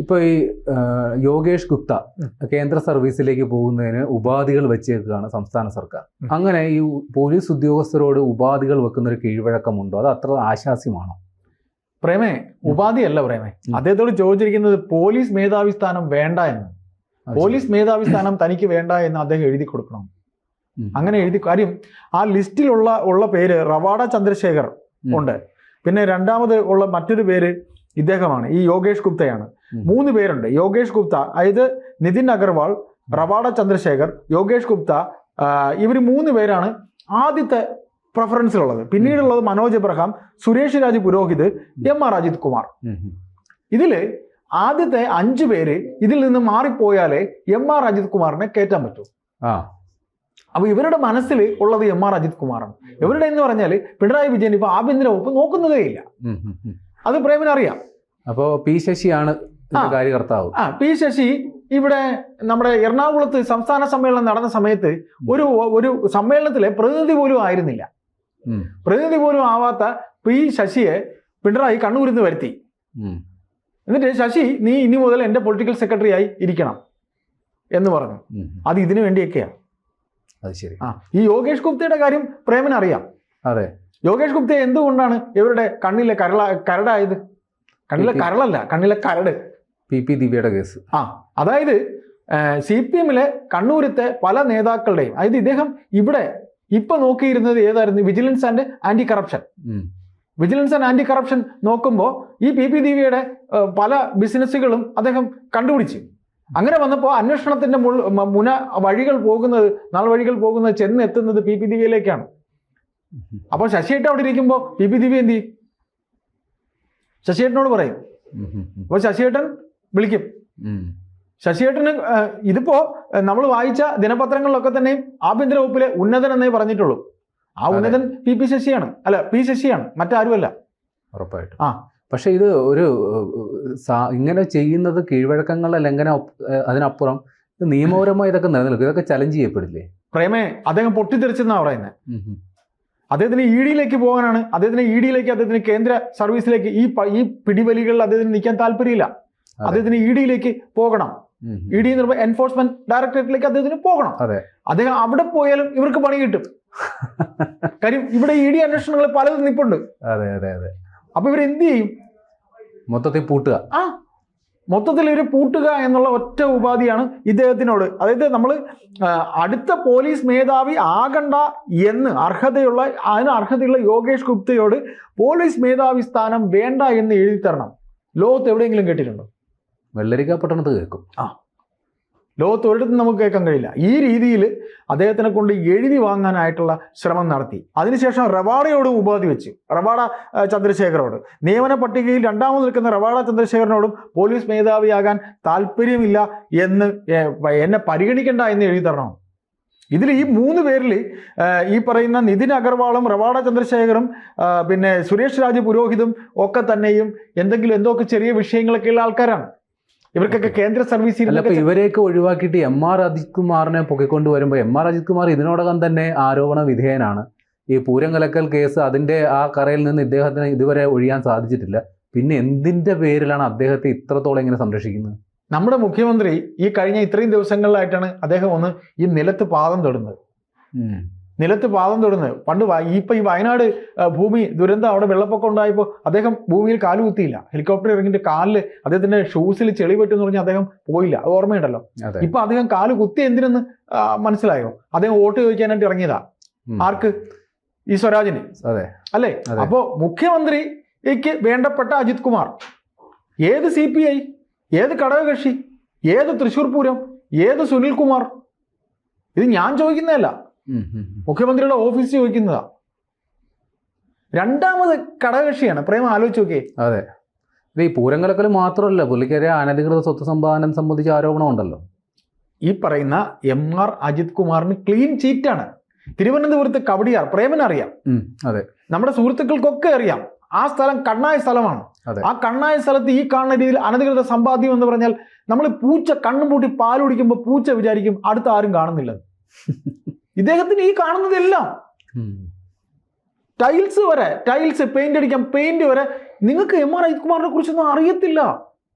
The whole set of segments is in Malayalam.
ഇപ്പോൾ ഈ യോഗേഷ് ഗുപ്ത കേന്ദ്ര സർവീസിലേക്ക് പോകുന്നതിന് ഉപാധികൾ വെച്ചേക്കുകയാണ് സംസ്ഥാന സർക്കാർ. അങ്ങനെ ഈ പോലീസ് ഉദ്യോഗസ്ഥരോട് ഉപാധികൾ വെക്കുന്ന ഒരു കീഴ്വഴക്കമുണ്ടോ? അത് അത്ര ആശാസ്യമാണോ? പ്രേമേ, ഉപാധിയല്ല പ്രേമേ. അദ്ദേഹത്തോട് ചോദിച്ചിരിക്കുന്നത് പോലീസ് മേധാവി സ്ഥാനം വേണ്ട എന്ന്. പോലീസ് മേധാവി സ്ഥാനം തനിക്ക് വേണ്ട എന്ന് അദ്ദേഹം എഴുതി കൊടുക്കണം. അങ്ങനെ എഴുതി. കാര്യം ആ ലിസ്റ്റിലുള്ള പേര് റവാഡ ചന്ദ്രശേഖർ ഉണ്ട്. പിന്നെ രണ്ടാമത് ഉള്ള മറ്റൊരു പേര് ഇദ്ദേഹമാണ്, ഈ യോഗേഷ് ഗുപ്തയാണ്. 3 പേരുണ്ട്. യോഗേഷ് ഗുപ്ത, അതായത് നിതിൻ അഗർവാൾ, റവാഡ ചന്ദ്രശേഖർ, യോഗേഷ് ഗുപ്ത, ഇവർ 3 പേരാണ് ആദ്യത്തെ പ്രിഫറൻസിലുള്ളത്. പിന്നീടുള്ളത് മനോജ് എബ്രഹാം, സുരേഷ് രാജ് പുരോഹിത്, MR അജിത് കുമാർ. ഇതിൽ ആദ്യത്തെ 5 പേര് ഇതിൽ നിന്ന് മാറിപ്പോയാലേ MR അജിത് കുമാറിനെ കയറ്റാൻ പറ്റൂ. അപ്പൊ ഇവരുടെ മനസ്സിൽ ഉള്ളത് MR അജിത് കുമാറാണ്. ഇവരുടെ എന്ന് പറഞ്ഞാൽ പിണറായി വിജയൻ ഇപ്പൊ ആഭ്യന്തര വകുപ്പ് നോക്കുന്നതേ ഇല്ല. അത് പ്രേമിനറിയാം. അപ്പോ പി ശശിയാണ് കാര്യകർത്താവ്. പി ശശി ഇവിടെ നമ്മുടെ എറണാകുളത്ത് സംസ്ഥാന സമ്മേളനം നടന്ന സമയത്ത് ഒരു സമ്മേളനത്തിലെ പ്രതിനിധി പോലും ആയിരുന്നില്ല. പ്രതിനിധി പോലും ആവാത്ത പി ശശിയെ പിണറായി കണ്ണൂരിൽ നിന്ന് വരുത്തി. എന്നിട്ട് ശശി, നീ ഇനി മുതൽ എൻ്റെ പൊളിറ്റിക്കൽ സെക്രട്ടറി ആയി ഇരിക്കണം എന്ന് പറഞ്ഞു. അത് ഇതിനു വേണ്ടിയൊക്കെയാണ്. അത് ശരി. ഈ യോഗേഷ് ഗുപ്തയുടെ കാര്യം പ്രേമന് അറിയാം. അതെ, യോഗേഷ് ഗുപ്ത എന്തുകൊണ്ടാണ് ഇവരുടെ കണ്ണിലെ കരടായത്? കണ്ണിലെ കരളല്ല, കണ്ണിലെ കരട്. PP ദിവ്യയുടെ കേസ്. അതായത് CPM-ലെ കണ്ണൂരത്തെ പല നേതാക്കളുടെയും, അതായത് ഇദ്ദേഹം ഇവിടെ ഇപ്പൊ നോക്കിയിരുന്നത് ഏതായിരുന്നു? Vigilance and anti corruption. Vigilance and anti corruption നോക്കുമ്പോൾ ഈ PP ദിവ്യയുടെ പല ബിസിനസ്സുകളും അദ്ദേഹം കണ്ടുപിടിച്ചു. അങ്ങനെ വന്നപ്പോൾ അന്വേഷണത്തിന്റെ നാൾവഴികൾ പോകുന്നത് ചെന്നെത്തുന്നത് PP ദിവ്യയിലേക്കാണ്. അപ്പോൾ ശശിയേട്ടൻ അവിടെ ഇരിക്കുമ്പോൾ PP ദിവ്യ എന്ത് ചെയ്യും? ശശിയേട്ടനോട് പറയും. അപ്പോൾ ശശിയേട്ടൻ വിളിക്കും. ശശിയേട്ടന് ഇതിപ്പോ നമ്മൾ വായിച്ച ദിനപത്രങ്ങളിലൊക്കെ തന്നെയും ആഭ്യന്തര വകുപ്പിലെ ഉന്നതൻ എന്നേ പറഞ്ഞിട്ടുള്ളൂ. ആ ഉന്നതൻ P ശശിയാണ്, മറ്റാരുമല്ല. ഉറപ്പായിട്ടും. പക്ഷെ ഇത് ഒരു ഇങ്ങനെ ചെയ്യുന്നത് കീഴ്വഴക്കങ്ങളുടെ ലംഘനം, അതിനപ്പുറം നിയമപരമായി ഇതൊക്കെ നിലനിൽക്കും. ഇതൊക്കെ ചലഞ്ച് ചെയ്യപ്പെടില്ലേ? പ്രേമേ, അദ്ദേഹം പൊട്ടിത്തെറിച്ചെന്നാ പറയുന്നത്. അദ്ദേഹത്തിന് ED-യിലേക്ക് പോകാനാണ്. അദ്ദേഹത്തിന് കേന്ദ്ര സർവീസിലേക്ക് ഈ പിടിവലികളിൽ അദ്ദേഹത്തിന് നിൽക്കാൻ താല്പര്യമില്ല. അദ്ദേഹത്തിന് ED-യിലേക്ക് പോകണം. ED എന്ന് പറയുമ്പോൾ എൻഫോഴ്സ്മെന്റ് ഡയറക്ടറേറ്റിലേക്ക് അദ്ദേഹത്തിന് പോകണം. അദ്ദേഹം അവിടെ പോയാലും ഇവർക്ക് പണി കിട്ടും. കാര്യം ഇവിടെ ED അന്വേഷണങ്ങൾ പലതും നിൽപ്പുണ്ട്. അപ്പൊ ഇവരെന്ത് ചെയ്യും? മൊത്തത്തിൽ പൂട്ടുക. മൊത്തത്തിൽ ഇവർ പൂട്ടുക എന്നുള്ള ഒറ്റ ഉപാധിയാണ് ഇദ്ദേഹത്തിനോട്. അതായത് നമ്മൾ അടുത്ത പോലീസ് മേധാവി ആകണ്ട എന്ന് അർഹതയുള്ള യോഗേഷ് ഗുപ്തയോട് പോലീസ് മേധാവി സ്ഥാനം വേണ്ട എന്ന് എഴുതി തരണം. ലോകത്ത് എവിടെയെങ്കിലും കേട്ടിട്ടുണ്ടോ? വെള്ളരിക്ക പട്ടണത്ത് കേൾക്കും. ലോകത്ത് ഒരിടത്തും നമുക്ക് കേൾക്കാൻ കഴിയില്ല. ഈ രീതിയിൽ അദ്ദേഹത്തിനെ കൊണ്ട് എഴുതി വാങ്ങാനായിട്ടുള്ള ശ്രമം നടത്തി. അതിനുശേഷം റവാഡയോടും ഉപാധി വെച്ച്, റവാഡ ചന്ദ്രശേഖരോട്, നിയമന പട്ടികയിൽ 2ാമത് നിൽക്കുന്ന റവാഡ ചന്ദ്രശേഖരനോടും പോലീസ് മേധാവിയാകാൻ താല്പര്യമില്ല എന്ന്, എന്നെ പരിഗണിക്കേണ്ട എന്ന് എഴുതി തരണം. ഇതിൽ ഈ 3 പേരിൽ ഈ പറയുന്ന നിതിൻ അഗർവാളും റവാഡ ചന്ദ്രശേഖറും പിന്നെ സുരേഷ് രാജ് പുരോഹിതും ഒക്കെ തന്നെയും എന്തൊക്കെ ചെറിയ വിഷയങ്ങളൊക്കെയുള്ള ആൾക്കാരാണ്. ഇവർക്കൊക്കെ കേന്ദ്ര സർവീസിൽ ഇവരെയൊക്കെ ഒഴിവാക്കിയിട്ട് MR അജിത് കുമാറിനെ പൊക്കിക്കൊണ്ടുവരുമ്പോൾ MR അജിത് കുമാർ ഇതിനോടകം തന്നെ ആരോപണ വിധേയനാണ്. ഈ പൂരം കലക്കൽ കേസ്, അതിന്റെ ആ കറയിൽ നിന്ന് ഇദ്ദേഹത്തിന് ഇതുവരെ ഒഴിയാൻ സാധിച്ചിട്ടില്ല. പിന്നെ എന്തിന്റെ പേരിലാണ് അദ്ദേഹത്തെ ഇത്രത്തോളം ഇങ്ങനെ സംരക്ഷിക്കുന്നത്? നമ്മുടെ മുഖ്യമന്ത്രി ഈ കഴിഞ്ഞ ഇത്രയും ദിവസങ്ങളിലായിട്ടാണ് അദ്ദേഹം ഒന്ന് ഈ നിലത്ത് പാദം തൊടുന്നത്. പണ്ട് ഈ വയനാട് ഭൂമി ദുരന്തം, അവിടെ വെള്ളപ്പൊക്കം ഉണ്ടായപ്പോൾ അദ്ദേഹം ഭൂമിയിൽ കാല് കുത്തിയില്ല. ഹെലികോപ്റ്റർ ഇറങ്ങിയിട്ട് കാലില് അദ്ദേഹത്തിന്റെ ഷൂസിൽ ചെളി പറ്റുമെന്ന് പറഞ്ഞാൽ അദ്ദേഹം പോയില്ല. അത് ഓർമ്മയുണ്ടല്ലോ. ഇപ്പൊ അദ്ദേഹം കാല് കുത്തി എന്തിനെന്ന് മനസ്സിലായോ? അദ്ദേഹം വോട്ട് ചോദിക്കാനായിട്ട് ഇറങ്ങിയതാ. ആർക്ക്? ഈ സ്വരാജിന്. അല്ലേ? അപ്പോ മുഖ്യമന്ത്രിക്ക് വേണ്ടപ്പെട്ട അജിത് കുമാർ, ഏത് CPI, ഏത് ഘടകകക്ഷി, ഏത് തൃശ്ശൂർ പൂരം, ഏത് സുനിൽ കുമാർ? ഇത് ഞാൻ ചോദിക്കുന്നതല്ല, മുഖ്യമന്ത്രിയുടെ ഓഫീസ് ചോദിക്കുന്നതാ. 2ാമത് ഘടകകക്ഷിയാണ്. പ്രേമം ആലോചിച്ച് നോക്കിയേ. അതെ, ഈ പൂരങ്ങളൊക്കെ മാത്രമല്ല, പുള്ളിക്കെതിരെ അനധികൃത സ്വത്ത് സമ്പാദനം സംബന്ധിച്ച ആരോപണം ഉണ്ടല്ലോ. ഈ പറയുന്ന MR അജിത് കുമാറിന് ക്ലീൻ ചീറ്റാണ്. തിരുവനന്തപുരത്ത് കവടിയാർ, പ്രേമനറിയാം. നമ്മുടെ സുഹൃത്തുക്കൾക്കൊക്കെ അറിയാം. ആ സ്ഥലം കണ്ണായ സ്ഥലമാണ്. ആ കണ്ണായ സ്ഥലത്ത് ഈ കാണുന്ന രീതിയിൽ അനധികൃത സമ്പാദ്യം എന്ന് പറഞ്ഞാൽ, നമ്മൾ പൂച്ച കണ്ണും പൂട്ടി പാൽ കുടിക്കുമ്പോൾ പൂച്ച വിചാരിക്കും അടുത്ത ആരും കാണുന്നില്ല. ഇദ്ദേഹത്തിന് ഈ കാണുന്നതെല്ലാം, ടൈൽസ് പെയിന്റ് അടിക്കാം, പെയിന്റ് വരെ. നിങ്ങൾക്ക് MR അജിത് കുമാറിനെ കുറിച്ചൊന്നും അറിയത്തില്ല.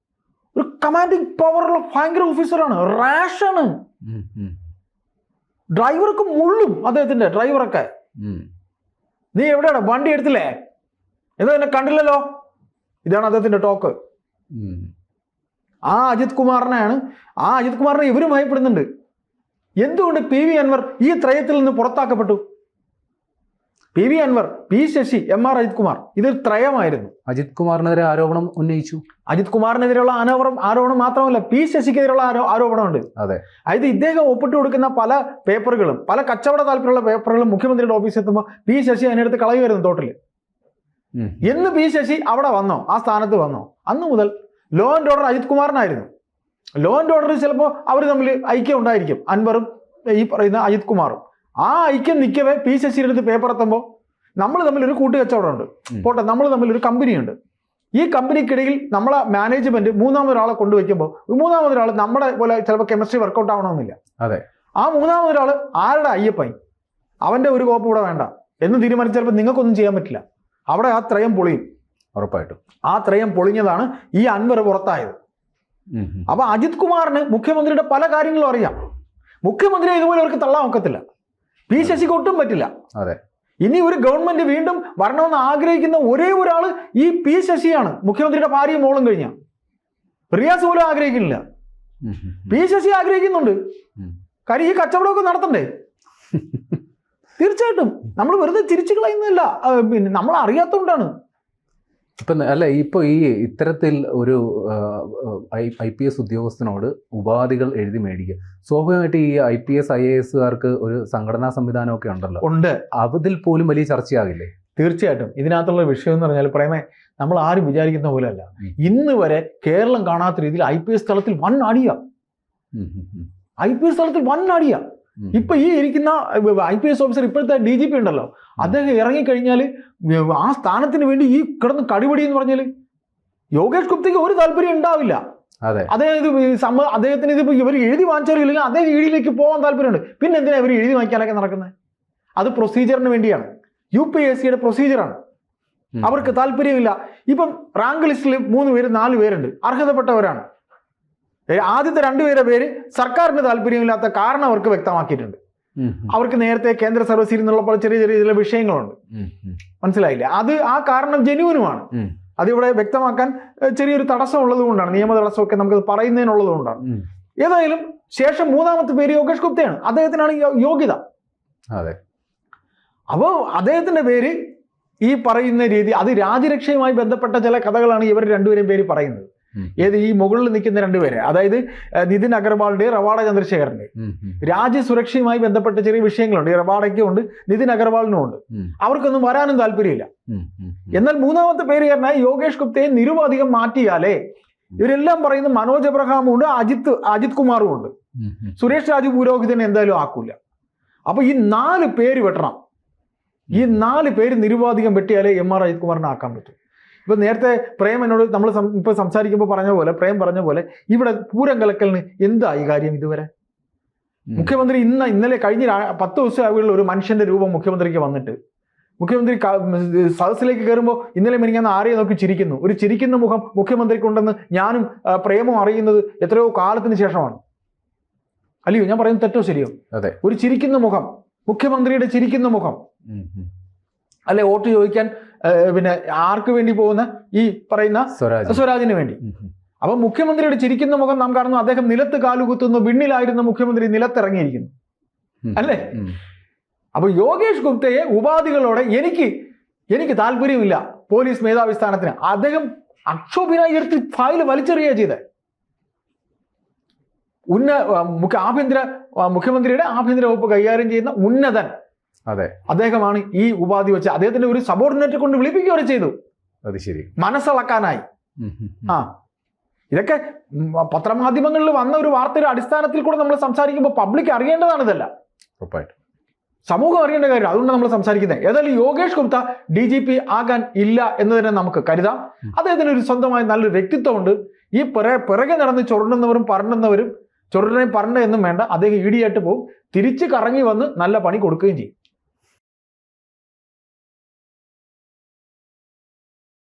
ഒരു കമാൻഡിങ് പവറുള്ള ഭയങ്കര ഓഫീസറാണ്, റാഷാണ്. ഡ്രൈവർക്ക് മുള്ളും അദ്ദേഹത്തിന്റെ ഡ്രൈവറൊക്കെ. നീ എവിടെയാണ് വണ്ടി എടുത്തില്ലേ, എന്താ എന്നെ കണ്ടില്ലല്ലോ, ഇതാണ് അദ്ദേഹത്തിന്റെ ടോക്ക്. ആ അജിത് കുമാറിനെ ഇവരും ഭയപ്പെടുന്നുണ്ട്. എന്തുകൊണ്ട് പി വി അൻവർ ഈ ത്രയത്തിൽ നിന്ന് പുറത്താക്കപ്പെട്ടു? P V Anvar, P Sasi, MR Ajith Kumar, ഇതൊരു ത്രയമായിരുന്നു. അജിത് കുമാറിനെതിരെ ആരോപണം ഉന്നയിച്ചു. അജിത് കുമാറിനെതിരെയുള്ള ആരോപണം മാത്രമല്ല, പി ശശിക്കെതിരെയുള്ള ആരോപണമുണ്ട്. അതെ, അതായത് ഇദ്ദേഹം ഒപ്പിട്ട് കൊടുക്കുന്ന പല പേപ്പറുകളും, പല കച്ചവട താല്പര്യമുള്ള പേപ്പറുകളും മുഖ്യമന്ത്രിയുടെ ഓഫീസിൽ എത്തുമ്പോൾ പി ശശി അതിനെടുത്ത് കളയുമായിരുന്നു തോട്ടിൽ. എന്ന് പി ശശി അവിടെ വന്നോ, ആ സ്ഥാനത്ത് വന്നോ, അന്ന് മുതൽ ലോ ആൻഡ് ഓർഡർ അജിത് കുമാറിനായിരുന്നു. ലോ ആൻഡ് ഓർഡറിൽ ചിലപ്പോൾ അവർ തമ്മിൽ ഐക്യം ഉണ്ടായിരിക്കും, അൻവറും ഈ പറയുന്ന അജിത് കുമാറും. ആ ഐക്യം നിൽക്കവേ പി ശശിയുടെ അടുത്ത് പേപ്പർ എത്തുമ്പോൾ നമ്മൾ തമ്മിൽ ഒരു കൂട്ടുകച്ചവടമുണ്ട്, പോട്ടെ, നമ്മൾ തമ്മിൽ ഒരു കമ്പനിയുണ്ട്. ഈ കമ്പനിക്കിടയിൽ നമ്മളെ മാനേജ്മെന്റ് മൂന്നാമതൊരാളെ കൊണ്ടുവയ്ക്കുമ്പോൾ മൂന്നാമതൊരാൾ നമ്മുടെ പോലെ ചിലപ്പോൾ കെമിസ്ട്രി വർക്കൗട്ട് ആവണമെന്നില്ല. അതെ, ആ മൂന്നാമതൊരാൾ ആരുടെ അയ്യപ്പായി, അവന്റെ ഒരു കോപ്പ് ഇവിടെ വേണ്ട എന്ന് തീരുമാനിച്ച് ചിലപ്പോൾ നിങ്ങൾക്കൊന്നും ചെയ്യാൻ പറ്റില്ല. അവിടെ ആ ത്രയം പൊളിയും, ഉറപ്പായിട്ടും. ആ ത്രയം പൊളിഞ്ഞതാണ് ഈ അൻവർ പുറത്തായത്. അപ്പൊ അജിത് കുമാറിന് മുഖ്യമന്ത്രിയുടെ പല കാര്യങ്ങളും അറിയാം. മുഖ്യമന്ത്രിയെ ഇതുപോലെ അവർക്ക് തള്ളാൻ ഒക്കത്തില്ല, പി ശശിക്ക് ഒട്ടും പറ്റില്ല. അതെ, ഇനി ഒരു ഗവൺമെന്റ് വീണ്ടും വരണമെന്ന് ആഗ്രഹിക്കുന്ന ഒരേ ഒരാള് ഈ പി ശശിയാണ്, മുഖ്യമന്ത്രിയുടെ ഭാര്യയും മോളും കഴിഞ്ഞ. റിയാസ് പോലും ആഗ്രഹിക്കുന്നില്ല, പി ശശി ആഗ്രഹിക്കുന്നുണ്ട്. കാര്യം ഈ കച്ചവടമൊക്കെ നടത്തണ്ടേ? തീർച്ചയായിട്ടും നമ്മൾ വെറുതെ തിരിച്ചു കളയുന്നില്ല, പിന്നെ നമ്മൾ അറിയാത്തതുകൊണ്ടാണ്. ഇപ്പം അല്ല, ഇപ്പോൾ ഈ ഇത്തരത്തിൽ ഒരു IPS ഉദ്യോഗസ്ഥനോട് ഉപാധികൾ എഴുതി മേടിക്കുക, സ്വാഭാവികമായിട്ട് ഈ IPS IASകാർക്ക് ഒരു സംഘടനാ സംവിധാനമൊക്കെ ഉണ്ടല്ലോ, ഉണ്ട്. അതിൽ പോലും വലിയ ചർച്ചയാകില്ലേ? തീർച്ചയായിട്ടും. ഇതിനകത്തുള്ള വിഷയം എന്ന് പറഞ്ഞാൽ പ്രേമേ, നമ്മൾ ആരും വിചാരിക്കുന്ന പോലെ അല്ല. ഇന്ന് വരെ കേരളം കാണാത്ത രീതിയിൽ IPS തലത്തിൽ വൻ അടിയ, IPS തലത്തിൽ വൻ അടിയ. ഇപ്പൊ ഈ ഇരിക്കുന്ന IPS ഓഫീസർ, ഇപ്പോഴത്തെ DGP ഉണ്ടല്ലോ, അദ്ദേഹം ഇറങ്ങിക്കഴിഞ്ഞാൽ ആ സ്ഥാനത്തിന് വേണ്ടി ഈ കിടന്ന് കടിപടി എന്ന് പറഞ്ഞാൽ യോഗേഷ് ഗുപ്തയ്ക്ക് ഒരു താല്പര്യം ഉണ്ടാവില്ല. അദ്ദേഹത്തിന് ഇതിപ്പോ ഇവർ എഴുതി വാങ്ങിച്ചാലില്ലെങ്കിൽ അദ്ദേഹം ഈടിയിലേക്ക് പോകാൻ താല്പര്യമുണ്ട്. പിന്നെ എന്തിനാ ഇവർ എഴുതി വാങ്ങിക്കാനൊക്കെ നടക്കുന്നത്? അത് പ്രൊസീജിയറിന് വേണ്ടിയാണ്, UPSCയുടെ പ്രൊസീജിയറാണ്. അവർക്ക് താല്പര്യമില്ല. ഇപ്പം റാങ്ക് ലിസ്റ്റിൽ 3 പേര് 4 പേരുണ്ട്, അർഹതപ്പെട്ടവരാണ്. ആദ്യത്തെ 2 പേരുടെ പേര് സർക്കാരിന് താല്പര്യമില്ലാത്ത കാരണം അവർക്ക് വ്യക്തമാക്കിയിട്ടുണ്ട്. അവർക്ക് നേരത്തെ കേന്ദ്ര സർവീസിൽ നിന്നുള്ള ചെറിയ ചെറിയ ചില വിഷയങ്ങളുണ്ട്, മനസ്സിലായില്ലേ? അത് ആ കാരണം ജെന്യൂനുമാണ്. അതിവിടെ വ്യക്തമാക്കാൻ ചെറിയൊരു തടസ്സം ഉള്ളത് കൊണ്ടാണ്, നിയമ തടസ്സമൊക്കെ നമുക്ക് പറയുന്നതിനുള്ളത് കൊണ്ടാണ്. ഏതായാലും ശേഷം 3ാമത്തെ പേര് യോഗേഷ് ഗുപ്തയാണ്, അദ്ദേഹത്തിനാണ് യോഗ്യത. അപ്പോൾ അദ്ദേഹത്തിന്റെ പേര് ഈ പറയുന്ന രീതി, അത് രാജ്യരക്ഷയുമായി ബന്ധപ്പെട്ട ചില കഥകളാണ് ഇവർ രണ്ടുപേരെയും പേര് പറയുന്നത്. ഏത് ഈ മുകളിൽ നിൽക്കുന്ന 2 പേര്, അതായത് നിതിൻ അഗർവാളിന്റെ റവാഡ ചന്ദ്രശേഖറിന്റെ രാജ്യസുരക്ഷയുമായി ബന്ധപ്പെട്ട ചെറിയ വിഷയങ്ങളുണ്ട്. ഈ റവാഡയ്ക്കും ഉണ്ട്, നിതിൻ അഗർവാളിനും ഉണ്ട്. അവർക്കൊന്നും വരാനും താല്പര്യമില്ല. എന്നാൽ 3ാമത്തെ പേര് പറഞ്ഞാൽ യോഗേഷ് ഗുപ്തയെ നിരുപാധികം മാറ്റിയാലേ, ഇവരെല്ലാം പറയുന്ന മനോജ് എബ്രഹാമും ഉണ്ട്, അജിത് കുമാറും ഉണ്ട്, സുരേഷ് രാജു പുരോഹിതനെ എന്തായാലും ആക്കൂല. അപ്പൊ ഈ 4 പേര് വെട്ടണം. ഈ 4 പേര് നിരുപാധികം വെട്ടിയാലേ MR അജിത് കുമാറിനെ ആക്കാൻ പറ്റും. ഇപ്പൊ നേരത്തെ പ്രേം എന്നോട് നമ്മൾ ഇപ്പൊ സംസാരിക്കുമ്പോൾ പറഞ്ഞ പോലെ, പ്രേം പറഞ്ഞ പോലെ, ഇവിടെ പൂരം കലക്കലിന് എന്തായി കാര്യം ഇതുവരെ? മുഖ്യമന്ത്രി ഇന്നലെ കഴിഞ്ഞ 10 ദിവസമായുള്ള ഒരു മനുഷ്യന്റെ രൂപം മുഖ്യമന്ത്രിക്ക് വന്നിട്ട്, മുഖ്യമന്ത്രി സദസ്സിലേക്ക് കയറുമ്പോൾ ഇന്നലെ മിനിങ്ങാന്ന് ആരെയെ നോക്കി ചിരിക്കുന്നു. ഒരു ചിരിക്കുന്ന മുഖം മുഖ്യമന്ത്രിക്കുണ്ടെന്ന് ഞാനും പ്രേമും അറിയുന്നത് എത്രയോ കാലത്തിന് ശേഷമാണ്. അല്ലയോ? ഞാൻ പറയുന്നത് തെറ്റോ ശരിയോ? അതെ, ഒരു ചിരിക്കുന്ന മുഖം, മുഖ്യമന്ത്രിയുടെ ചിരിക്കുന്ന മുഖം. അല്ലെ, വോട്ട് ചോദിക്കാൻ പിന്നെ ആർക്ക് വേണ്ടി പോകുന്ന ഈ പറയുന്ന സ്വരാജിന് വേണ്ടി. അപ്പൊ മുഖ്യമന്ത്രിയുടെ ചിരിക്കുന്ന മുഖം നാം കാണുന്നു. അദ്ദേഹം നിലത്ത് കാലുകുത്തുന്നു. വിണ്ണിലായിരുന്ന മുഖ്യമന്ത്രി നിലത്തിറങ്ങിയിരിക്കുന്നു, അല്ലേ? അപ്പൊ യോഗേഷ് ഗുപ്തയെ ഉപാധികളോടെ എനിക്ക് താല്പര്യമില്ല പോലീസ് മേധാവി സ്ഥാനത്തിന്, അദ്ദേഹം അക്ഷോഭ്യനായി എടുത്ത് ഫയൽ വലിച്ചെറിയുക ചെയ്തത്. മുഖ്യമന്ത്രിയുടെ ആഭ്യന്തര വകുപ്പ് കൈകാര്യം ചെയ്യുന്ന ഉന്നതൻ, അദ്ദേഹമാണ് ഈ ഉപാധി വെച്ച് അദ്ദേഹത്തിന്റെ ഒരു സബോർഡിനേറ്റ് കൊണ്ട് വിളിപ്പിക്കുകയും ചെയ്തു. അത് ശരി, മനസ്സിളക്കാനായി. ഇതൊക്കെ പത്രമാധ്യമങ്ങളിൽ വന്ന ഒരു വാർത്തയുടെ അടിസ്ഥാനത്തിൽ കൂടെ നമ്മൾ സംസാരിക്കുമ്പോൾ പബ്ലിക് അറിയേണ്ടതാണ്. ഇതല്ല സമൂഹം അറിയേണ്ട കാര്യം, അതുകൊണ്ട് നമ്മൾ സംസാരിക്കുന്നത്. ഏതായാലും യോഗേഷ് ഗുപ്ത DGP ആകാൻ ഇല്ല എന്ന് തന്നെ നമുക്ക് കരുതാം. അദ്ദേഹത്തിന് ഒരു സ്വന്തമായ നല്ലൊരു വ്യക്തിത്വമുണ്ട്. ഈ പിറകെ നടന്ന് ചൊരുണ്ടുന്നവരും പറണ്ടുന്നവരും ചൊരുടനെ പറഞ്ഞ എന്നും വേണ്ട, അദ്ദേഹം ഈടിയായിട്ട് പോകും, തിരിച്ച് കറങ്ങി വന്ന് നല്ല പണി കൊടുക്കുകയും ചെയ്യും.